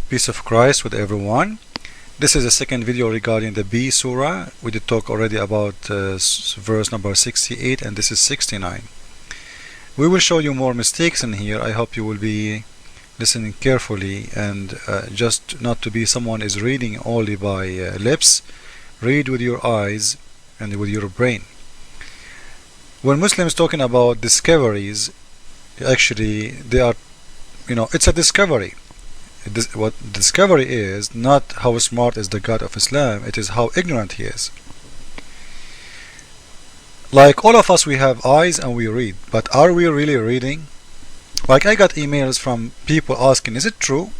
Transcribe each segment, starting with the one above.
Peace of Christ with everyone. This is the second video regarding the B Surah. We did talk already about verse number 68, and this is 69. We will show you more mistakes in here. I hope you will be listening carefully and just not to be someone is reading only by lips. Read with your eyes and with your brain. When Muslims talking about discoveries, actually they are, it's a discovery. What discovery is not how smart is the God of Islam, it is how ignorant he is. Like all of us, we have eyes and we read, but are we really reading? Like I got emails from people asking, is it true?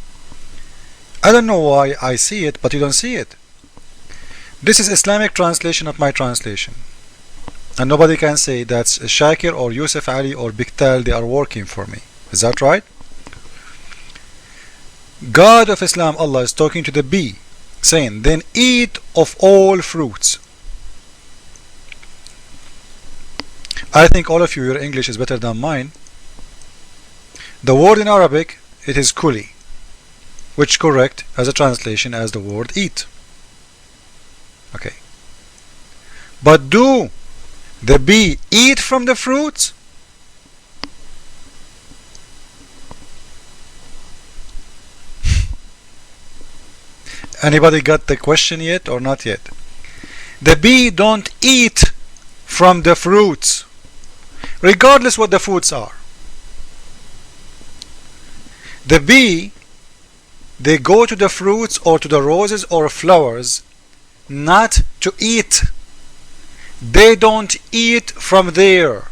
I don't know why I see it, but you don't see it. This is Islamic translation of my translation, and nobody can say that's Shakir or Yusuf Ali or Biktal, they are working for me. Is that right? God of Islam, Allah, is talking to the bee, saying, then eat of all fruits. I think all of you, your English is better than mine. The word in Arabic, it is kuli, which correct as a translation as the word eat. Okay. But do the bee eat from the fruits? Anybody got the question yet or not yet? The bee don't eat from the fruits, regardless what the fruits are. The bee, they go to the fruits or to the roses or flowers not to eat. They don't eat from there.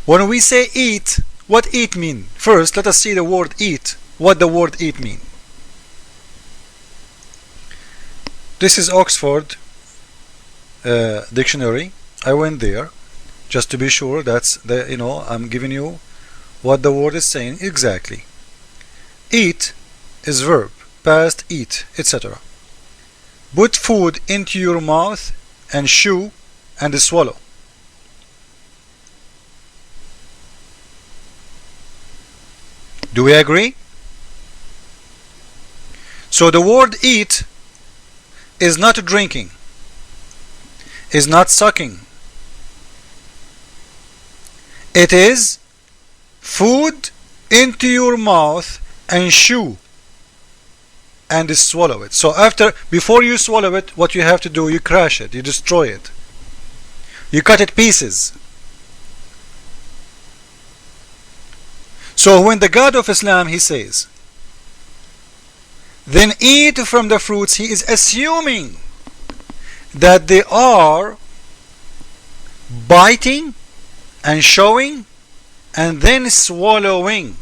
When we say eat, what eat mean? First, let us see the word eat. What the word eat mean? This is Oxford dictionary. I went there just to be sure that's the, I'm giving you what the word is saying exactly. Eat is verb, past eat, etc. Put food into your mouth and chew and swallow. Do we agree? So the word eat is not drinking, is not sucking. It is food into your mouth and chew and swallow it. So before you swallow it, what you have to do, you crush it, you destroy it, you cut it pieces. So when the God of Islam, he says, then eat from the fruits, he is assuming that they are biting and showing and then swallowing,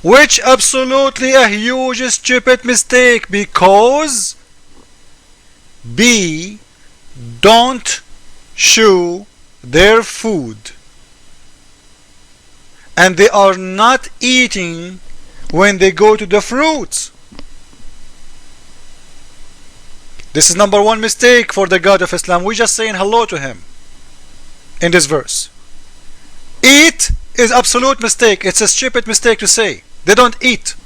which absolutely a huge stupid mistake, because bee don't chew their food and they are not eating when they go to the fruits. This is number one mistake for the God of Islam. We're just saying hello to him in this verse. Eat is absolute mistake. It's a stupid mistake to say. They don't eat.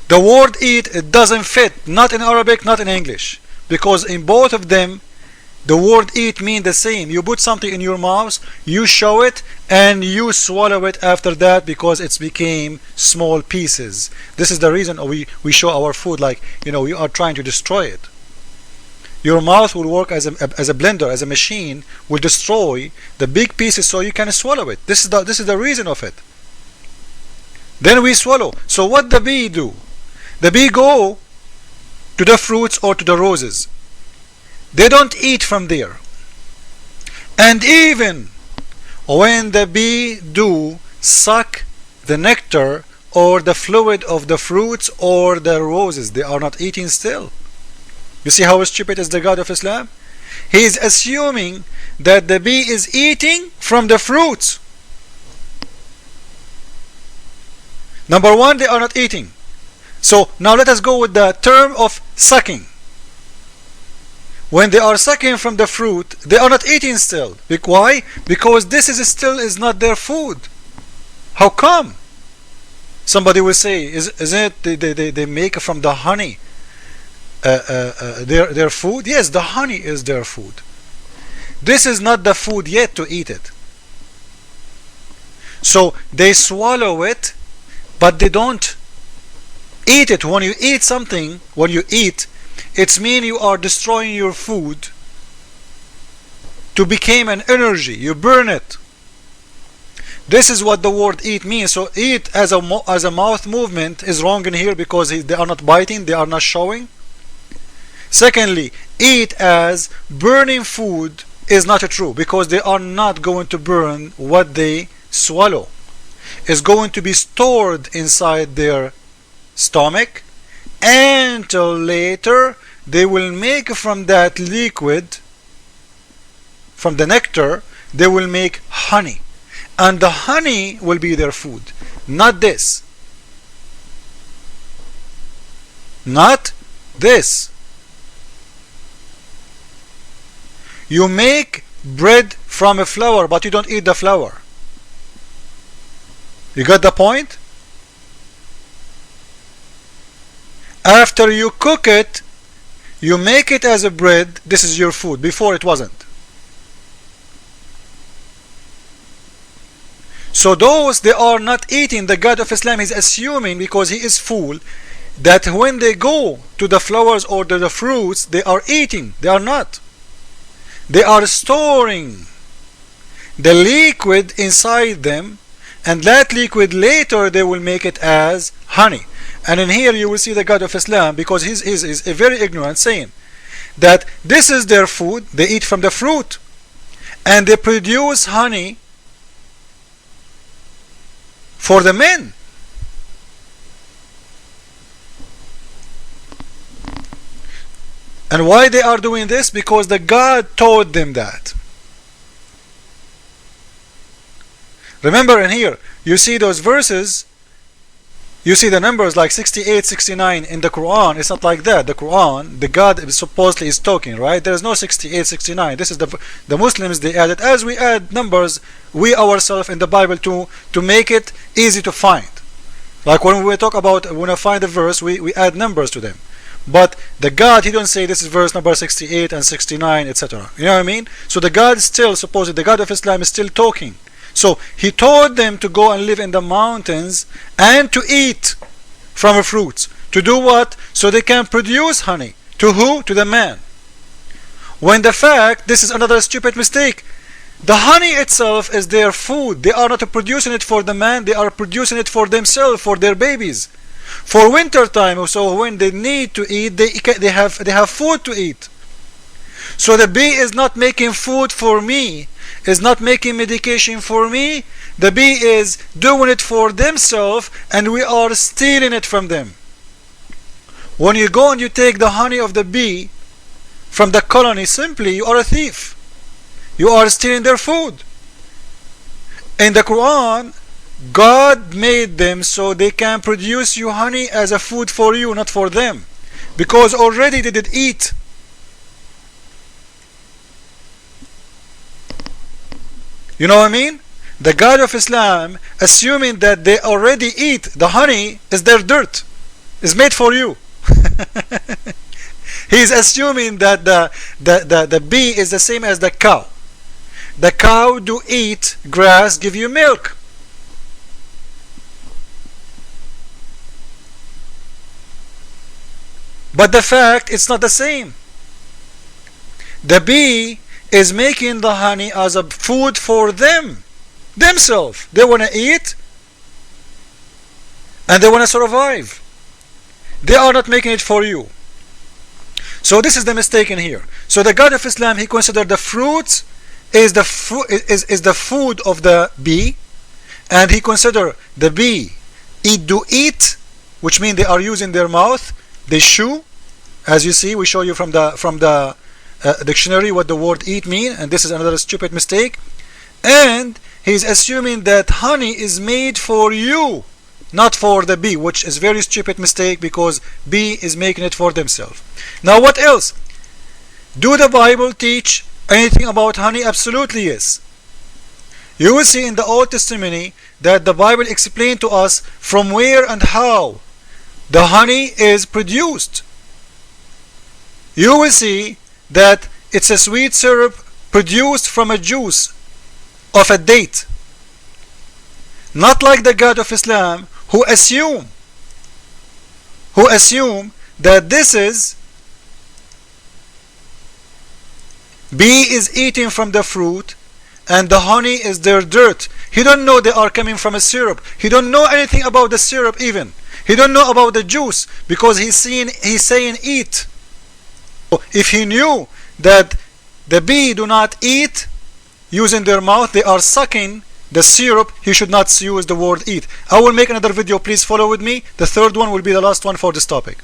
The word eat, it doesn't fit, not in Arabic, not in English, because in both of them the word eat mean the same. You put something in your mouth, you show it, and you swallow it after that because it's became small pieces. This is the reason we show our food like, we are trying to destroy it. Your mouth will work as a blender, as a machine, will destroy the big pieces so you can swallow it. This is the reason of it. Then we swallow. So what the bee do? The bee go to the fruits or to the roses. They don't eat from there. And even when the bee do suck the nectar or the fluid of the fruits or the roses, they are not eating still. You see how stupid is the God of Islam? He is assuming that the bee is eating from the fruits. Number one, they are not eating. So now let us go with the term of sucking. when they are sucking from the fruit, they are not eating still. Why? Because this is still is not their food. How come? Somebody will say, isn't it they make from the honey their food? Yes, the honey is their food. This is not the food yet to eat it. So they swallow it, but they don't eat it. When you eat something, when you eat, it means you are destroying your food to become an energy. You burn it. This is what the word eat means. So eat as a mouth movement is wrong in here because they are not biting, they are not showing. Secondly, eat as burning food is not true because they are not going to burn what they swallow. It's going to be stored inside their stomach until later they will make from that liquid, from the nectar, they will make honey. And the honey will be their food, not this. Not this. You make bread from a flour, but you don't eat the flour. You got the point? After you cook it, you make it as a bread. This is your food. Before it wasn't. So those, they are not eating. The God of Islam is assuming, because he is fool, that when they go to the flowers or to the fruits, they are eating. They are not. They are storing the liquid inside them, and that liquid later they will make it as honey. And in here you will see the God of Islam, because he is a very ignorant, saying that this is their food. They eat from the fruit and they produce honey for the men. And why they are doing this? Because the God taught them that. Remember in here, you see those verses, you see the numbers like 68, 69 in the Quran. It's not like that. The Quran, the God supposedly is talking, right? There is no 68, 69. This is the Muslims, they added, as we add numbers, we ourselves in the Bible to make it easy to find. Like when we talk about, when I find a verse, we add numbers to them. But the God, he don't say this is verse number 68 and 69, etc. You know what I mean? So the God still, supposedly, the God of Islam is still talking. So he taught them to go and live in the mountains and to eat from fruits. To do what? So they can produce honey. To who? To the man. When the fact, this is another stupid mistake. The honey itself is their food. They are not producing it for the man, they are producing it for themselves, for their babies. For winter time, so when they need to eat, they have food to eat. So the bee is not making food for me, is not making medication for me. The bee is doing it for themselves, and we are stealing it from them. When you go and you take the honey of the bee from the colony, simply you are a thief. You are stealing their food. In the Quran, God made them so they can produce you honey as a food for you, not for them, because already they did eat. You know what I mean? The God of Islam, assuming that they already eat, the honey is their dirt, is made for you. He is assuming that the bee is the same as the cow. The cow do eat grass, give you milk. But the fact, it's not the same. The bee is making the honey as a food for themselves. They want to eat and they want to survive. They are not making it for you. So this is the mistake in here. So the God of Islam, he considered the fruits is the food of the bee, and he considered the bee eat, which means they are using their mouth. They chew, as you see. We show you from the dictionary what the word eat mean, and this is another stupid mistake. And he's assuming that honey is made for you, not for the bee, which is very stupid mistake, because bee is making it for themselves. Now what else? Do the Bible teach anything about honey? Absolutely yes. You will see in the Old Testament that the Bible explained to us from where and how the honey is produced. You will see that it's a sweet syrup produced from a juice of a date. Not like the God of Islam who assume that this is bee is eating from the fruit and the honey is their dirt. He don't know they are coming from a syrup. He don't know anything about the syrup even. He don't know about the juice because he's saying eat. If he knew that the bee do not eat using their mouth, they are sucking the syrup, he should not use the word eat. I will make another video, please follow with me. The third one will be the last one for this topic.